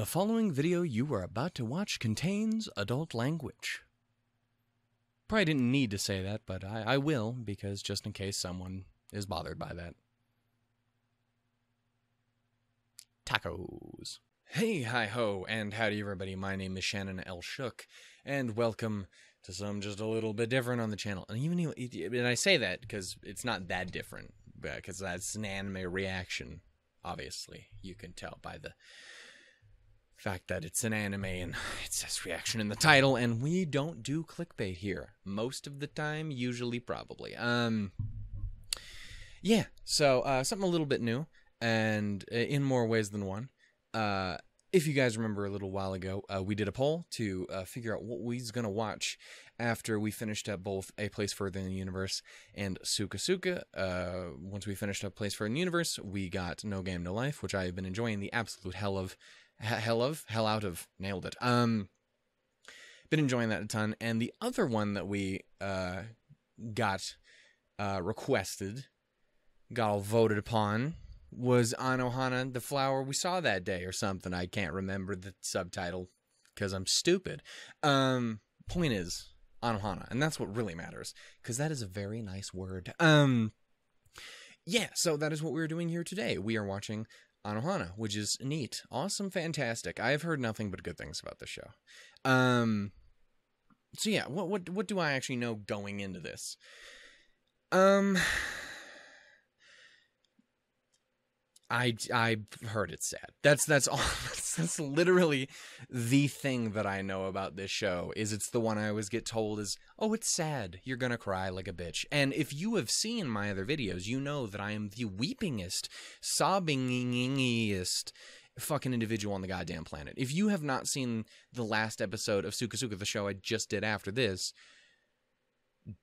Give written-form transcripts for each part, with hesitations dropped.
The following video you are about to watch contains adult language. Probably didn't need to say that, but I will, because just in case someone is bothered by that. Tacos. Hey, hi-ho, and howdy everybody, my name is Shannon L. Shook, and welcome to some just a little bit different on the channel. And I say that because it's not that different, because that's an anime reaction, obviously. You can tell by the fact that it's an anime and it says reaction in the title, and we don't do clickbait here. Most of the time, usually, probably. Yeah, so something a little bit new, and in more ways than one. If you guys remember a little while ago, we did a poll to figure out what we was going to watch after we finished up both A Place Further in the Universe and Suka Suka. Once we finished up Place Further in the Universe, we got No Game No Life, which I have been enjoying the absolute hell out of. Nailed it. Been enjoying that a ton. And the other one that we got requested, got all voted upon, was Anohana, the flower we saw that day or something. I can't remember the subtitle because I'm stupid. Point is, Anohana, and that's what really matters, because that is a very nice word. Yeah, so that is what we're doing here today. We are watching Anohana, which is neat, awesome, fantastic. I have heard nothing but good things about this show. So yeah, what do I actually know going into this? I heard it's sad. That's all. That's literally the thing that I know about this show. Is it's the one I always get told is, oh, it's sad. You're gonna cry like a bitch. And if you have seen my other videos, you know that I am the weepingest, sobbingest fucking individual on the goddamn planet. If you have not seen the last episode of Suka Suka, the show I just did after this,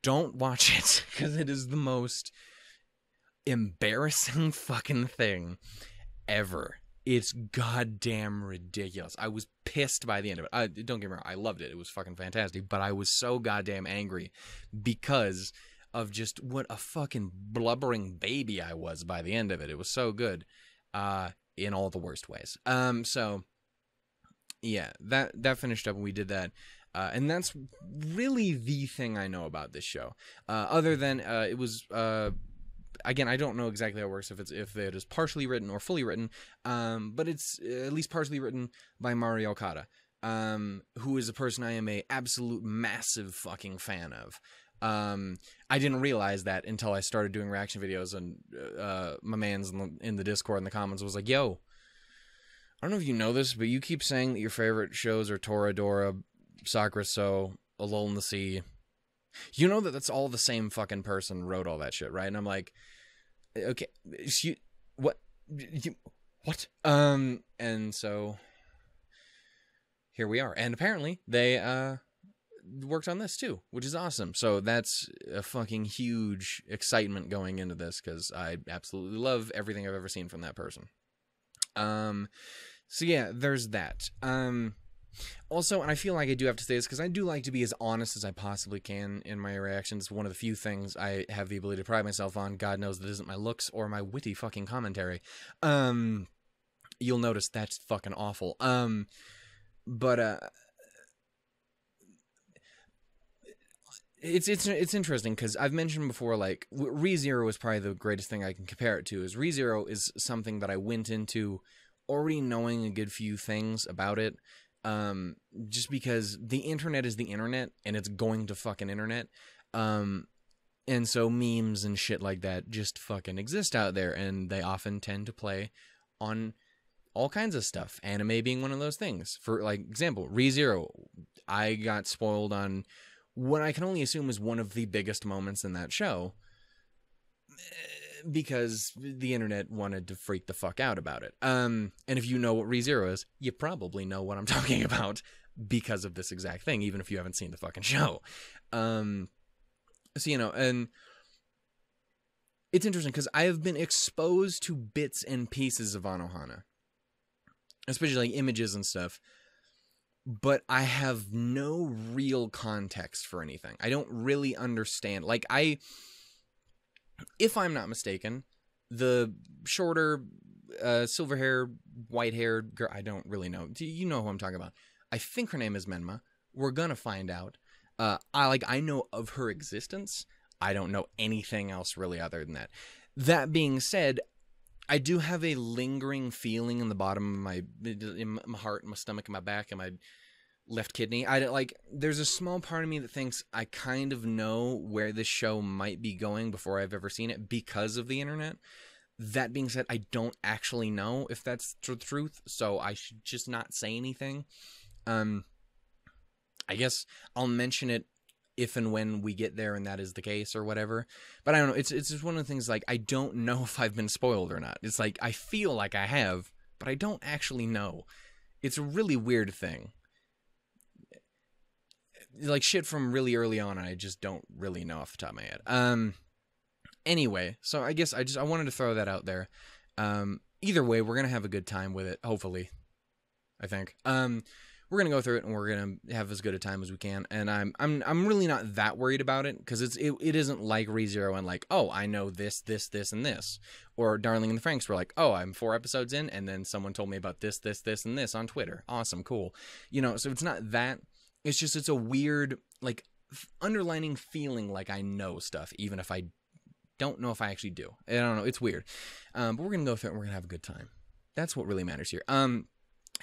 don't watch it, because it is the most embarrassing fucking thing ever. It's goddamn ridiculous. I was pissed by the end of it. Don't get me wrong, I loved it. It was fucking fantastic, but I was so goddamn angry because of just what a fucking blubbering baby I was by the end of it. It was so good, in all the worst ways. So yeah, that finished up and we did that. And that's really the thing I know about this show. Other than it was again, I don't know exactly how it works, if it is partially written or fully written, but it's at least partially written by Mari Okada, who is a person I am a absolute massive fucking fan of. I didn't realize that until I started doing reaction videos, and my man's in the Discord in the comments was like, yo, I don't know if you know this, but you keep saying that your favorite shows are Toradora, Sakura So, A Lull in the Sea. You know that that's all the same fucking person wrote all that shit, right? And I'm like, okay, what? And so here we are. And apparently they worked on this too, which is awesome. So that's a fucking huge excitement going into this, because I absolutely love everything I've ever seen from that person. So yeah, there's that. Also, and I feel like I do have to say this, because I do like to be as honest as I possibly can in my reactions. One of the few things I have the ability to pride myself on. God knows that isn't my looks or my witty fucking commentary. You'll notice that's fucking awful. It's interesting, because I've mentioned before, like, ReZero is probably the greatest thing I can compare it to. Is ReZero is something that I went into already knowing a good few things about it. Just because the internet is the internet, and it's going to fucking internet. And so memes and shit like that just fucking exist out there, and they often tend to play on all kinds of stuff. Anime being one of those things. For, like, example, ReZero, I got spoiled on what I can only assume is one of the biggest moments in that show, because the internet wanted to freak the fuck out about it. And if you know what ReZero is, you probably know what I'm talking about because of this exact thing, even if you haven't seen the fucking show. So, you know, and it's interesting, because I have been exposed to bits and pieces of Anohana, especially like images and stuff, but I have no real context for anything. I don't really understand. Like, if I'm not mistaken, the shorter silver hair, white haired girl. I don't really know. You know who I'm talking about. I think her name is Menma. We're gonna find out. I know of her existence. I don't know anything else really other than that. That being said, I do have a lingering feeling in the bottom of in my heart, my stomach, and my back, and my left kidney. There's a small part of me that thinks I kind of know where this show might be going before I've ever seen it because of the internet. That being said, I don't actually know if that's the truth, so I should just not say anything. I guess I'll mention it if and when we get there and that is the case or whatever. But I don't know. It's just one of the things, like, I don't know if I've been spoiled or not. It's like, I feel like I have, but I don't actually know. It's a really weird thing. Like, shit from really early on, I just don't really know off the top of my head. Anyway, so I guess I wanted to throw that out there. Either way, we're going to have a good time with it, hopefully. I think. We're gonna go through it and we're gonna have as good a time as we can, and I'm really not that worried about it because it isn't like ReZero and like, oh, I know this and this, or Darling in the Franxx were like, oh, I'm 4 episodes in and then someone told me about this and this on Twitter. Awesome, cool, so it's not that. It's just it's a weird like underlining feeling like I know stuff even if I don't know if I actually do. I don't know, it's weird, but we're gonna go through it and we're gonna have a good time. That's what really matters here.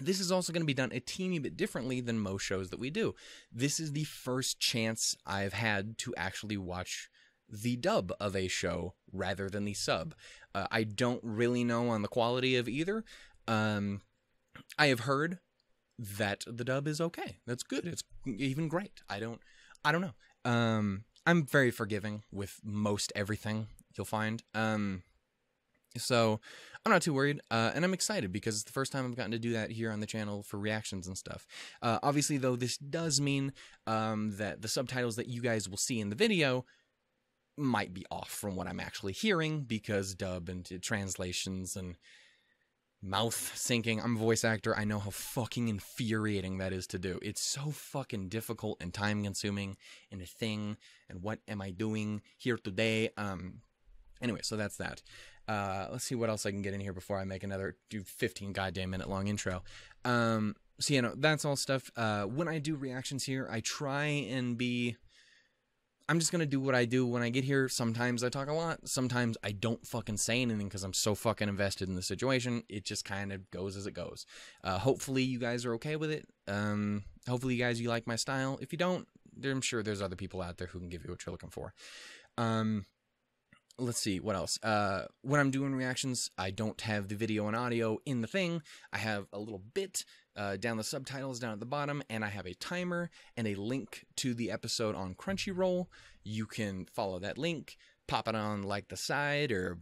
This is also going to be done a teeny bit differently than most shows that we do. This is the first chance I've had to actually watch the dub of a show rather than the sub. I don't really know on the quality of either. I have heard that the dub is okay. That's good. It's even great. I don't know. I'm very forgiving with most everything you'll find. So I'm not too worried, and I'm excited because it's the first time I've gotten to do that here on the channel for reactions and stuff. Obviously, though, this does mean that the subtitles that you guys will see in the video might be off from what I'm actually hearing because dub and translations and mouth syncing. I'm a voice actor. I know how fucking infuriating that is to do. It's so fucking difficult and time-consuming and a thing, and what am I doing here today? Anyway, so that's that. Let's see what else I can get in here before I make another 15 goddamn minute long intro. So, that's all stuff. When I do reactions here, I try and I'm just gonna do what I do when I get here. Sometimes I talk a lot. Sometimes I don't fucking say anything because I'm so fucking invested in the situation. It just kind of goes as it goes. Hopefully you guys are okay with it. Hopefully you like my style. If you don't, I'm sure there's other people out there who can give you what you're looking for. Let's see, what else? When I'm doing reactions, I don't have the video and audio in the thing. I have a little bit down the subtitles down at the bottom, and I have a timer and a link to the episode on Crunchyroll. You can follow that link, pop it on like the side, or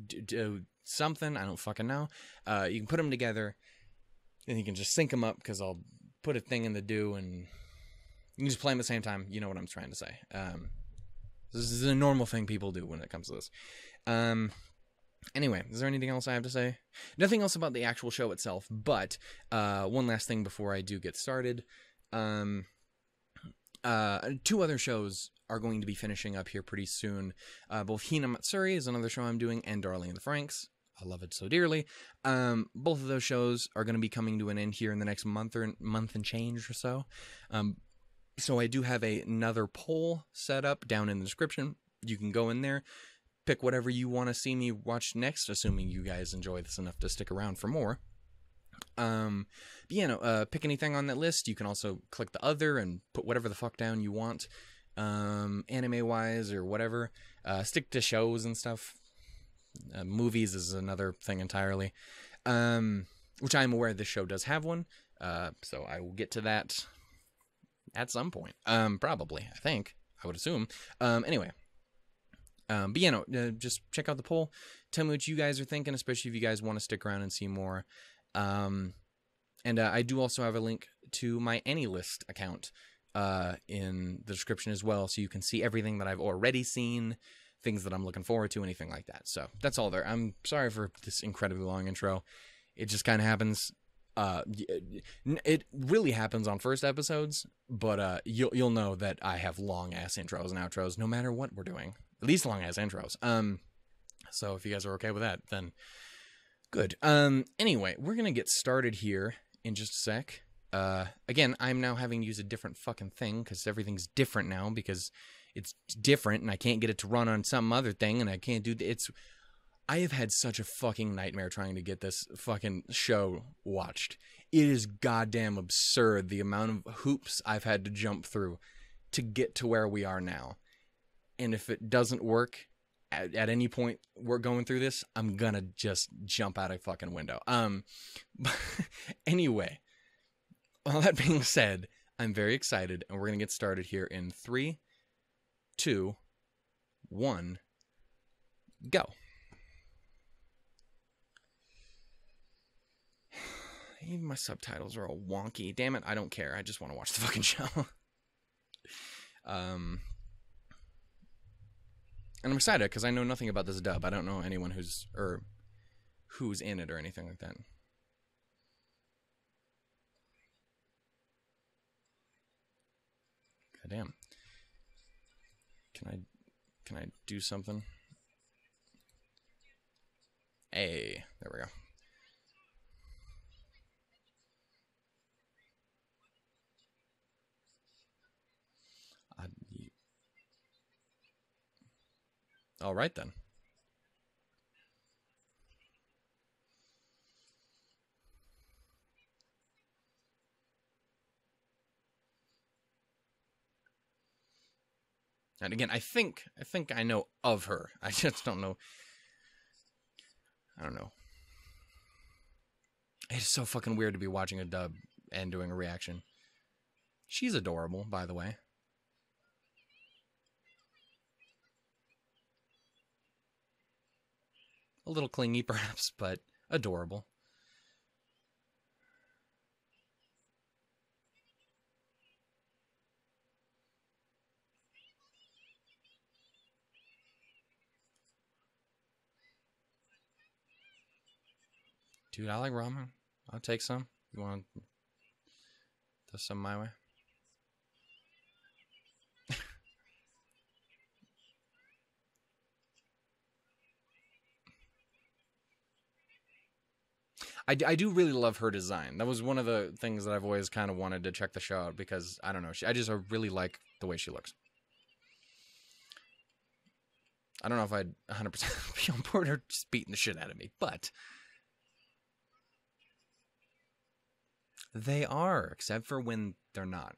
do something. I don't fucking know. You can put them together, and you can just sync them up, because I'll put a thing in the do, and you can just play them at the same time. You know what I'm trying to say. This is a normal thing people do when it comes to this. Anyway, is there anything else I have to say? Nothing else about the actual show itself, but one last thing before I do get started. 2 other shows are going to be finishing up here pretty soon. Both Hina Matsuri is another show I'm doing, and Darling in the Franxx. I love it so dearly. Both of those shows are going to be coming to an end here in the next month and change or so. So I do have another poll set up down in the description. You can go in there, pick whatever you want to see me watch next, assuming you guys enjoy this enough to stick around for more. Pick anything on that list. You can also click the other and put whatever the fuck down you want, anime-wise or whatever. Stick to shows and stuff. Movies is another thing entirely, which I'm aware this show does have one, so I will get to that at some point. Probably, I think. I would assume. Anyway. Just check out the poll. Tell me what you guys are thinking, especially if you guys want to stick around and see more. I do also have a link to my AnyList account in the description as well, so you can see everything that I've already seen, things that I'm looking forward to, anything like that. So that's all there. I'm sorry for this incredibly long intro. It just kind of happens. It really happens on first episodes, but you'll know that I have long ass intros and outros no matter what we're doing. At least long ass intros. So if you guys are okay with that, then Good. Anyway, we're gonna get started here in just a sec. Again, I'm now having to use a different fucking thing because everything's different now because it's different and I can't get it to run on some other thing and I can't do it's. I have had such a fucking nightmare trying to get this fucking show watched. It is goddamn absurd the amount of hoops I've had to jump through to get to where we are now. And if it doesn't work at any point we're going through this, I'm gonna just jump out a fucking window. Anyway, all that being said, I'm very excited and we're gonna get started here in 3, 2, 1, go. Even my subtitles are all wonky. Damn it, I don't care. I just want to watch the fucking show. And I'm excited because I know nothing about this dub. I don't know anyone who's in it or anything like that. God damn. Can I do something? Hey, there we go. All right then. And again, I think I know of her. I just don't know. I don't know. It's so fucking weird to be watching a dub and doing a reaction. She's adorable, by the way. A little clingy, perhaps, but adorable. Dude, I like ramen. I'll take some. You want to throw some my way? I do really love her design. That was one of the things that I've always kind of wanted to check the show out because, I don't know, I just really like the way she looks. I don't know if I'd 100% be on board her just beating the shit out of me, but they are, except for when they're not.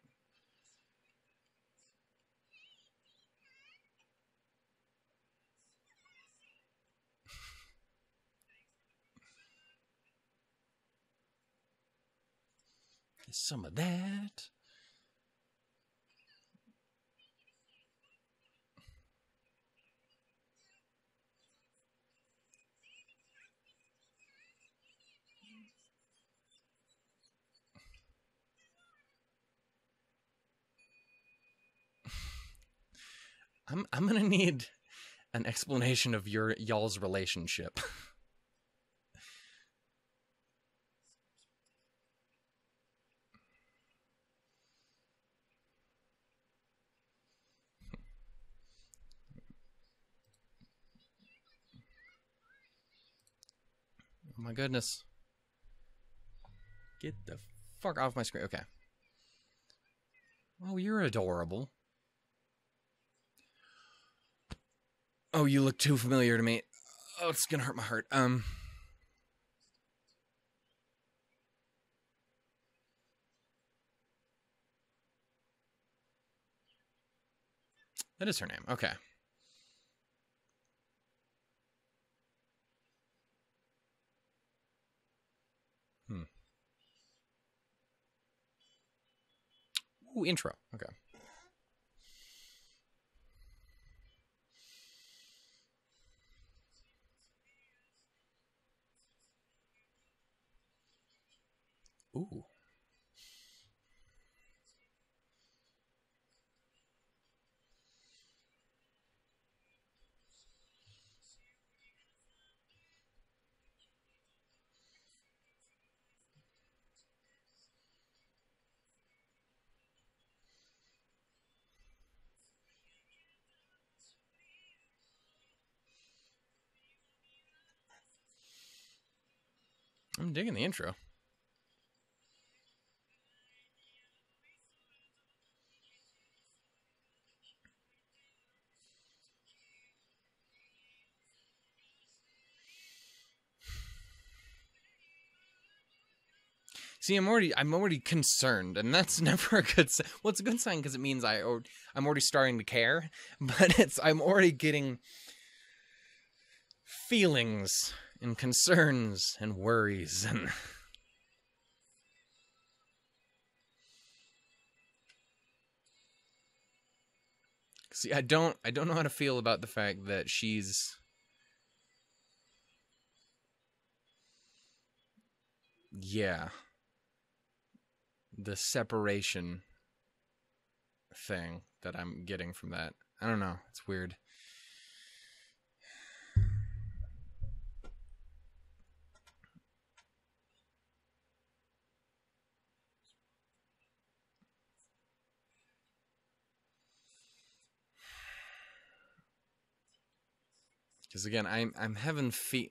Some of that. I'm gonna need an explanation of y'all's relationship. Oh my goodness. Get the fuck off my screen. Okay. Oh, you're adorable. Oh, you look too familiar to me. Oh, it's gonna hurt my heart. That is her name. Okay. Ooh, intro. Okay. Ooh. I'm digging the intro. See, I'm already concerned, and that's never a good sign. Well, it's a good sign because it means I'm already starting to care, but I'm already getting feelings and concerns and worries and. See, I don't know how to feel about the fact that she's. Yeah. The separation thing that I'm getting from that. I don't know. It's weird. Because again, I'm having feelings.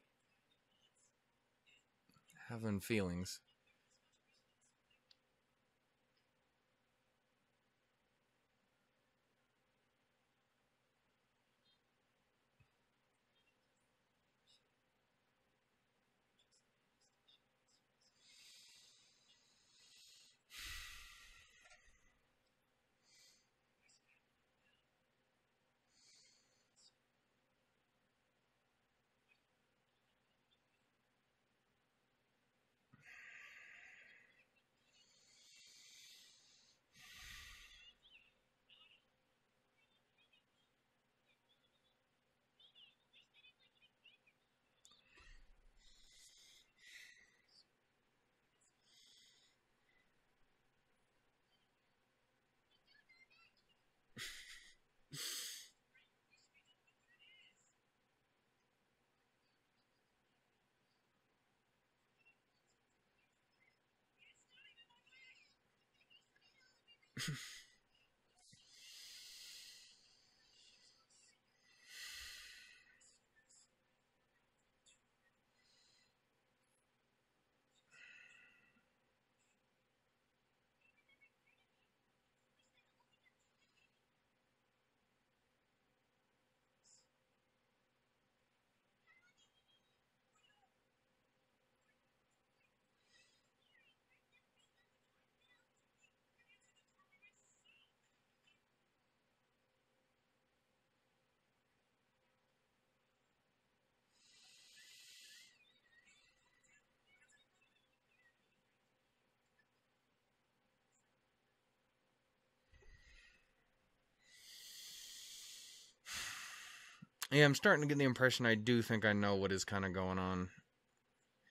Yeah, I'm starting to get the impression I do think I know what is kind of going on.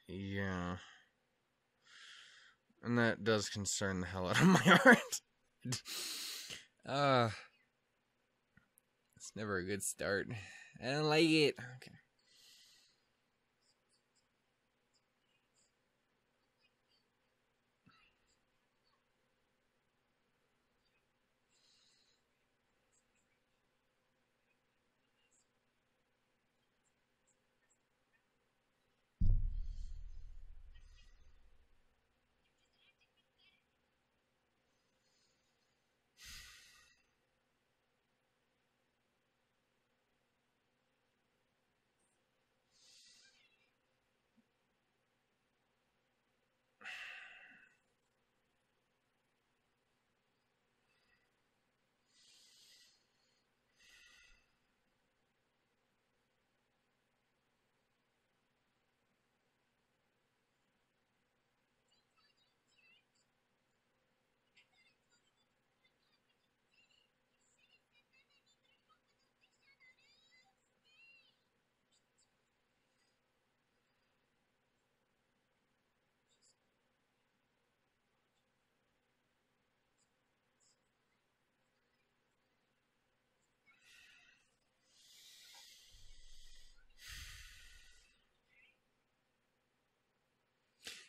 Yeah. And that does concern the hell out of my heart. uh, it's never a good start. I don't like it. Okay.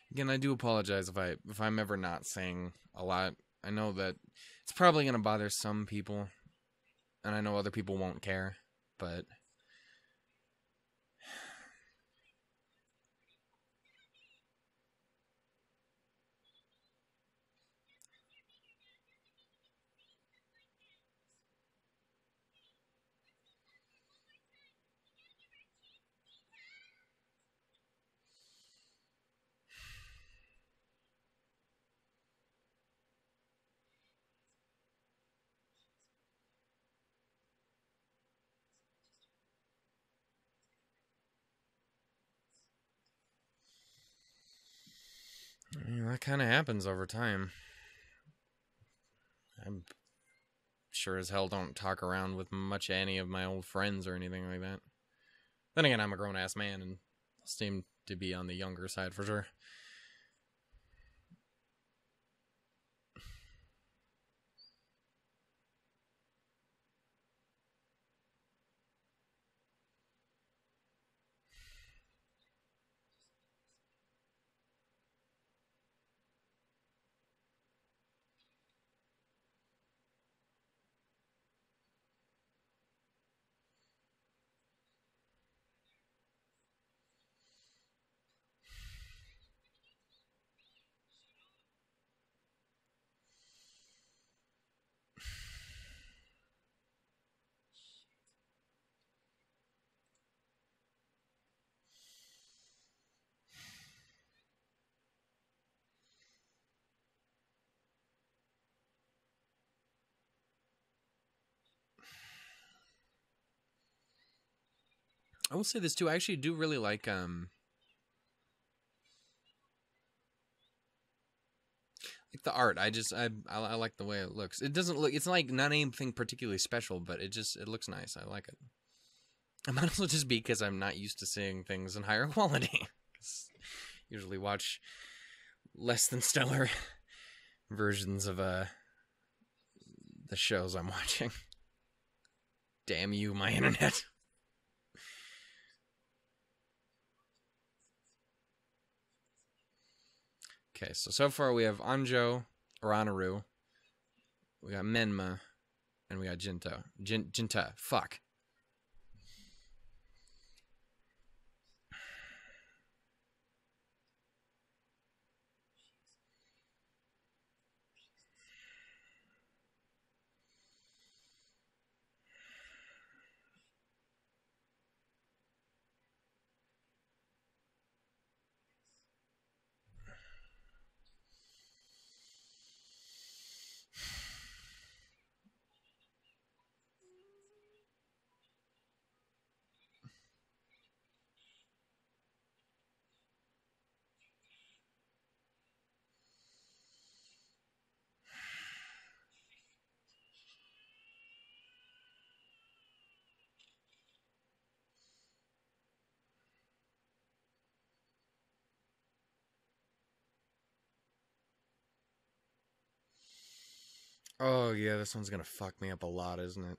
Again, I do apologize if I'm ever not saying a lot. I know that it's probably gonna bother some people, and I know other people won't care, but it kind of happens over time. I'm sure as hell don't talk around with much any of my old friends or anything like that. Then again, I'm a grown-ass man and seem to be on the younger side for sure. I will say this too. I actually do really like the art. I like the way it looks. It doesn't look. It's like not anything particularly special, but it looks nice. I like it. It might also just be because I'm not used to seeing things in higher quality. Usually watch less than stellar versions of the shows I'm watching. Damn you, my internet. Okay, so far we have Anjo or Anaru, we got Menma, and we got Jinta. Fuck. Oh yeah, this one's gonna fuck me up a lot, isn't it?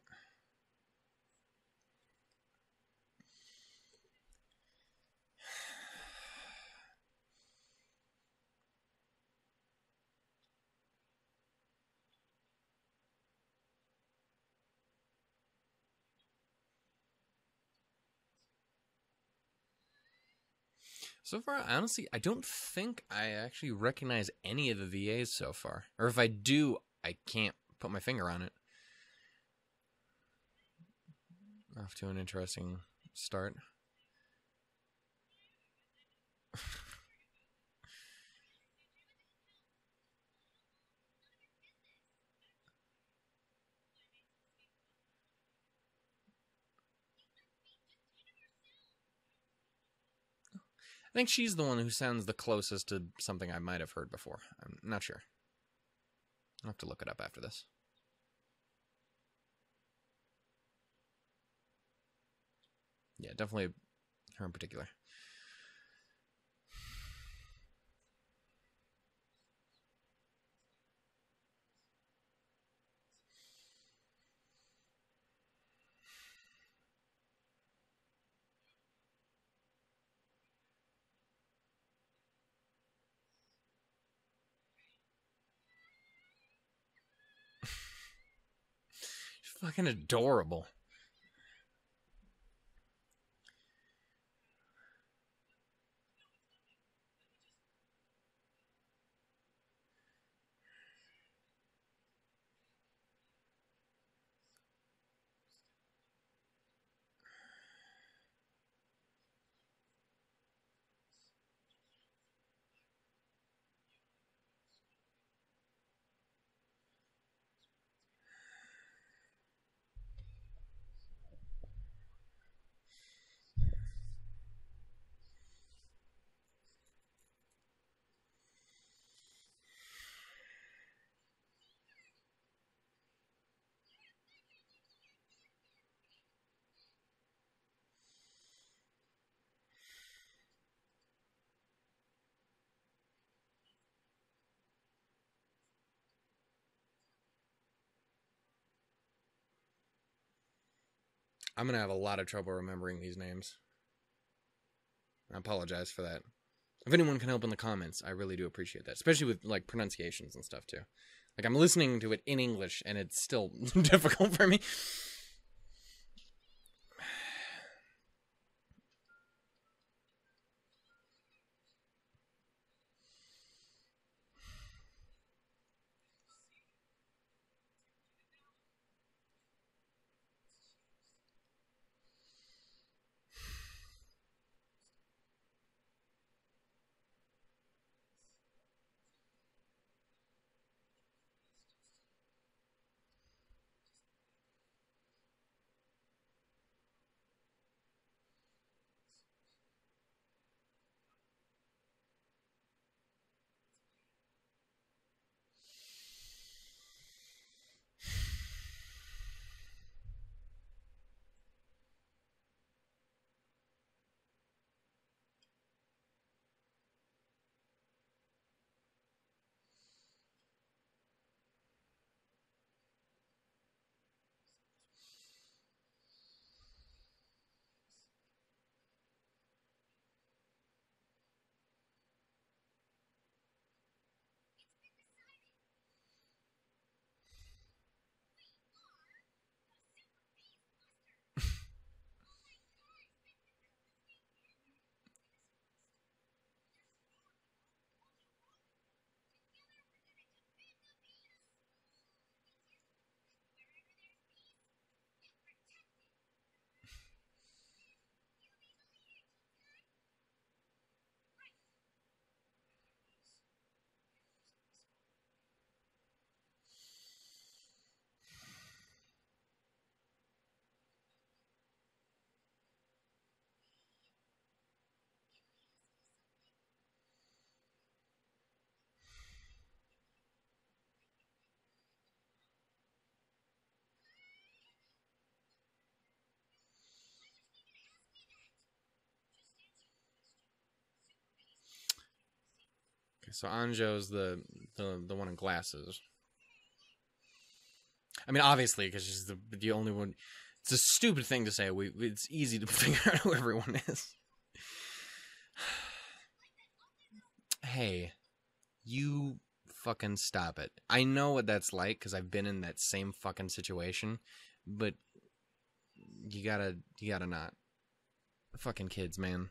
So far, honestly, I don't think I actually recognize any of the VAs so far. Or if I do, I can't put my finger on it. Off to an interesting start. I think she's the one who sounds the closest to something I might have heard before. I'm not sure. I'll have to look it up after this. Yeah, definitely her in particular. She's fucking adorable. I'm gonna have a lot of trouble remembering these names. I apologize for that. If anyone can help in the comments, I really do appreciate that, especially with like pronunciations and stuff too. Like I'm listening to it in English and it's still difficult for me. Okay, so Anjo's the one in glasses. I mean, obviously, because she's the only one. It's a stupid thing to say. It's easy to figure out who everyone is. Hey, you fucking stop it. I know what that's like because I've been in that same fucking situation, but you gotta not. Fucking kids, man.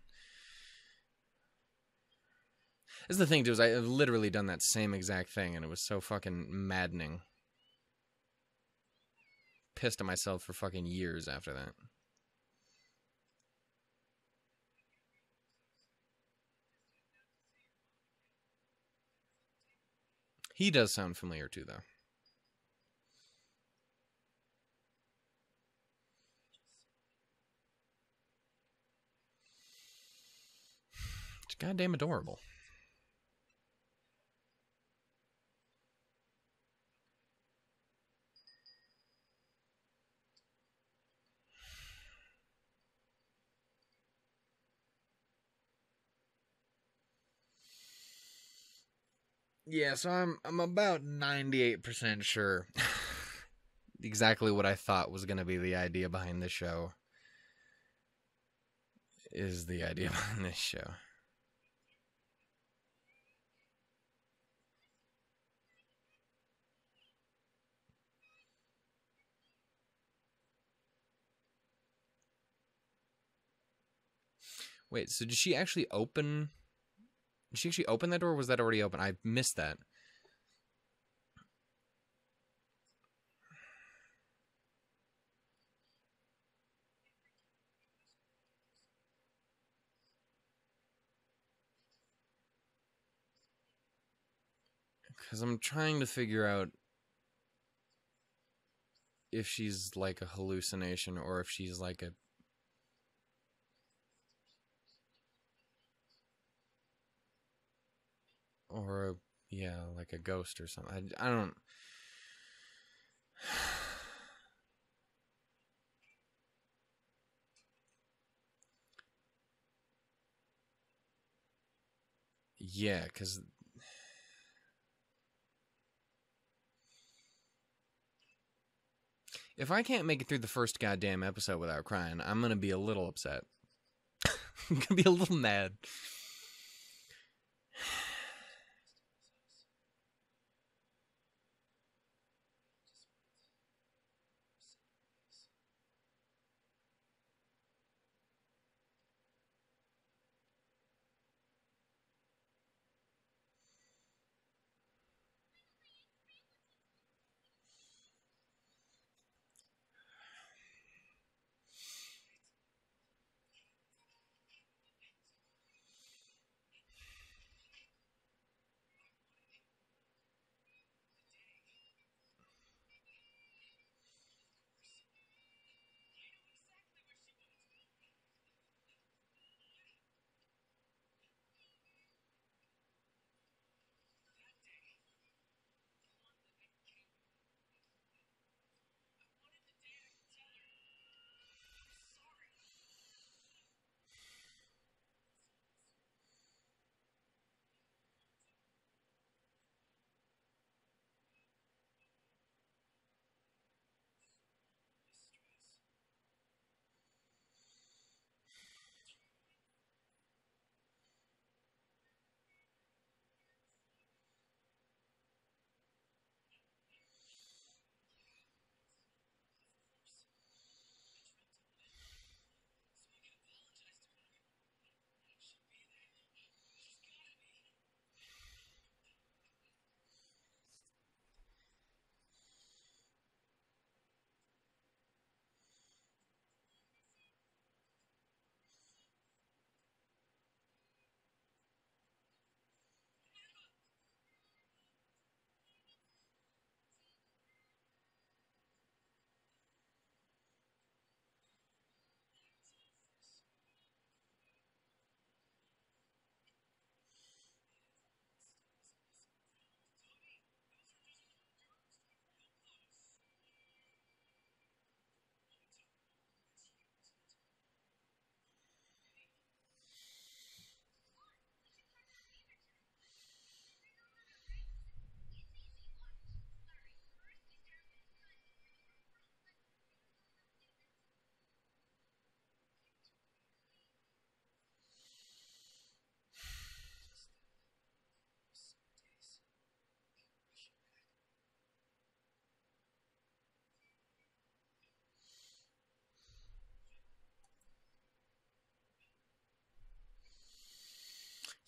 This is the thing, dude, is I've literally done that same exact thing, and it was so fucking maddening. Pissed at myself for fucking years after that. He does sound familiar too, though. It's goddamn adorable. Yeah, so I'm about 98% sure exactly what I thought was going to be the idea behind this show is the idea behind this show. Wait, so did she actually open... Did she actually open that door, or was that already open? I missed that. Because I'm trying to figure out if she's like a hallucination or if she's like a... Or a... Yeah, like a ghost or something. I don't... Yeah, because... If I can't make it through the first goddamn episode without crying, I'm gonna be a little upset. I'm gonna be a little mad.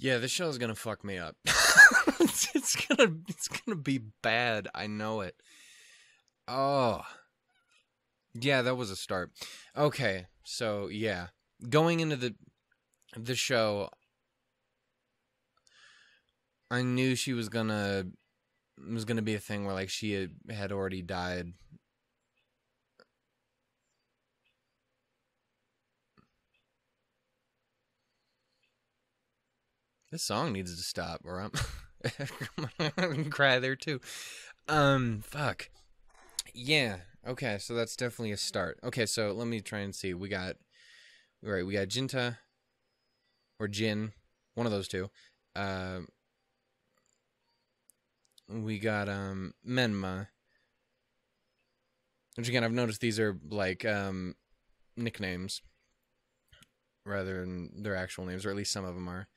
Yeah, this show's gonna fuck me up. It's gonna be bad. I know it. Oh, yeah, that was a start. Okay, so yeah, going into the show, I knew she was gonna it was gonna be a thing where like she had already died. This song needs to stop, or I'm gonna cry there too. Fuck. Yeah. Okay, so that's definitely a start. Okay, so let me try and see. We got Jinta or Jin, one of those two. We got Menma. Which again, I've noticed these are like nicknames rather than their actual names, or at least some of them are.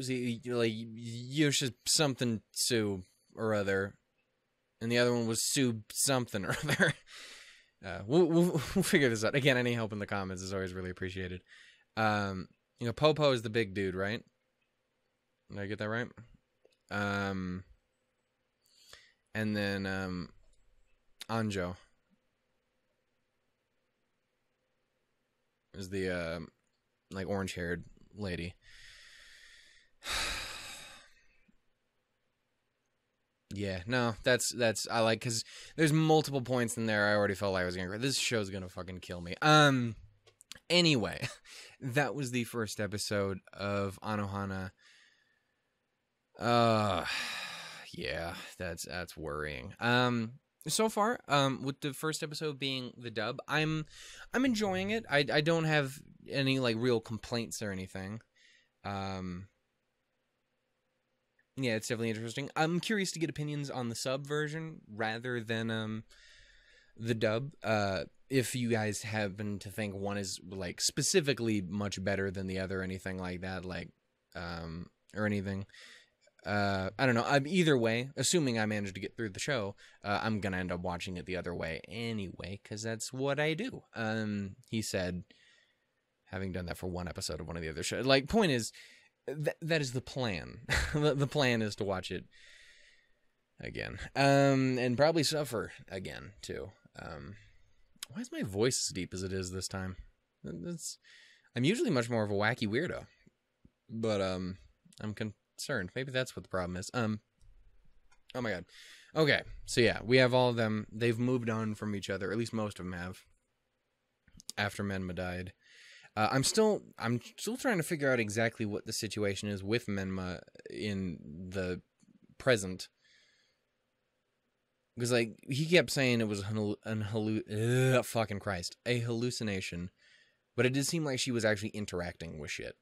See, like Yosha something Sue or other, and the other one was Sue something or other. We'll figure this out. Again, any help in the comments is always really appreciated. Popo is the big dude, right? Did I get that right? And then Anjo is the like orange-haired lady. Yeah, no, that's I like, because there's multiple points in there I already felt like I was gonna cry. This show's gonna fucking kill me. Anyway, that was the first episode of Anohana. Yeah, that's worrying. So far, with the first episode being the dub, I'm enjoying it. I don't have any like real complaints or anything. Yeah, it's definitely interesting. I'm curious to get opinions on the sub version rather than the dub. If you guys happen to think one is like specifically much better than the other, anything like that, like or anything. I don't know. Either way, assuming I manage to get through the show, I'm gonna end up watching it the other way anyway, because that's what I do. He said, having done that for one episode of one of the other shows. Like, point is, that is the plan. The plan is to watch it again, and probably suffer again too. Why is my voice as deep as it is this time? I'm usually much more of a wacky weirdo, but I'm concerned. Maybe that's what the problem is. Oh my god. Okay, so yeah, we have all of them. They've moved on from each other. At least most of them have. After Menma died, I'm still trying to figure out exactly what the situation is with Menma in the present. Because, like, he kept saying it was fucking Christ, a hallucination. But it did seem like she was actually interacting with shit.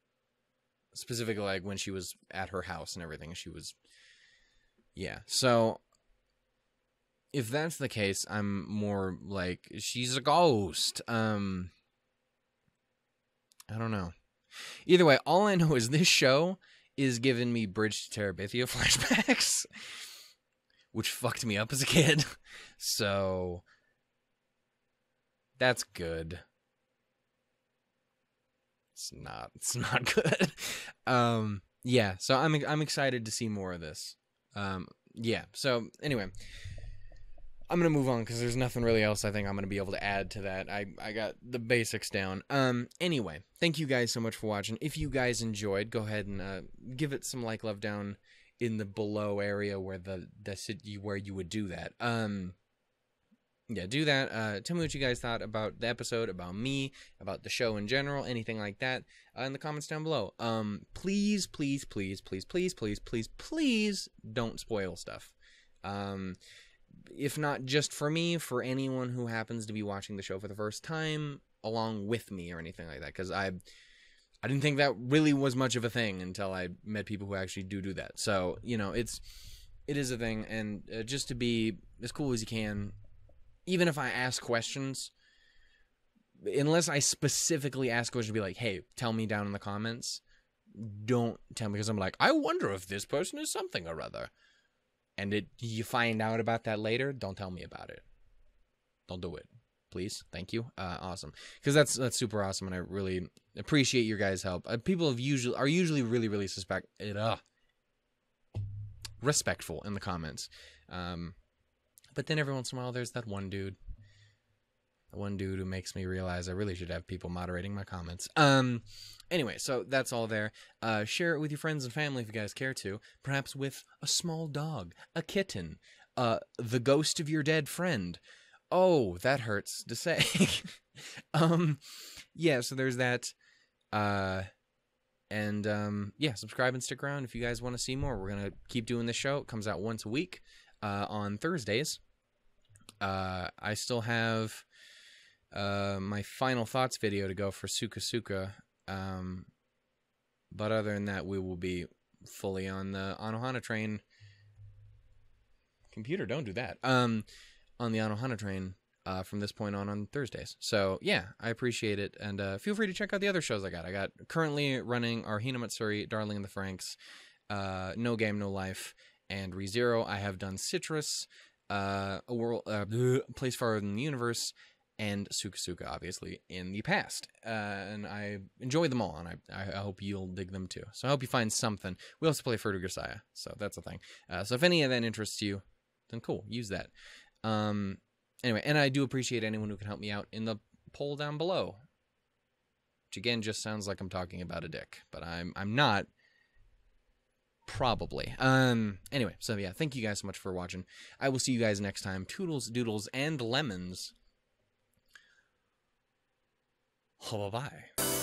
Specifically, like, when she was at her house and everything. She was... Yeah, so... If that's the case, I'm more like, she's a ghost. I don't know. Either way, all I know is this show is giving me Bridge to Terabithia flashbacks. Which fucked me up as a kid. So that's good. It's not good. Yeah, so I'm excited to see more of this. Yeah, so anyway, I'm gonna move on because there's nothing really else I think I'm gonna be able to add to that. I got the basics down. Anyway, thank you guys so much for watching. If you guys enjoyed, go ahead and give it some like love down in the below area where where you would do that. Yeah, do that. Tell me what you guys thought about the episode, about me, about the show in general, anything like that, in the comments down below. Please, please, please, please, please, please, please, please don't spoil stuff. If not just for me, for anyone who happens to be watching the show for the first time along with me or anything like that, because I didn't think that really was much of a thing until I met people who actually do that. So, you know, it is a thing, and just to be as cool as you can, even if I ask questions, unless I specifically ask questions, be like, hey, tell me down in the comments, don't tell me, because I'm like, I wonder if this person is something or other. And you find out about that later, don't tell me about it. Don't do it. Please. Thank you. Awesome. Because that's super awesome, and I really appreciate your guys' help. People are usually really, really respectful in the comments. But then every once in a while, there's that one dude. The one dude who makes me realize I really should have people moderating my comments. Anyway, so that's all there. Share it with your friends and family if you guys care to. Perhaps with a small dog, a kitten, the ghost of your dead friend. Oh, that hurts to say. Yeah, so there's that. Yeah, subscribe and stick around if you guys want to see more. We're going to keep doing this show. It comes out once a week on Thursdays. I still have my final thoughts video to go for Suka Suka. But other than that, we will be fully on the Anohana train. Computer, don't do that. On the Anohana train from this point on Thursdays. So, yeah, I appreciate it. And feel free to check out the other shows I got. I got currently running our Hina Matsuri, Darling in the Franxx, No Game, No Life, and ReZero. I have done Citrus, A World, Place Farther Than the Universe, and Suka Suka, obviously, in the past. And I enjoy them all, and I hope you'll dig them too. So I hope you find something. We also play Fruit Saya, so that's a thing. So if any of that interests you, then cool, use that. Anyway, and I do appreciate anyone who can help me out in the poll down below. Which again just sounds like I'm talking about a dick, but I'm not. Probably. Anyway, so yeah, thank you guys so much for watching. I will see you guys next time. Toodles, doodles, and lemons. Bye-bye.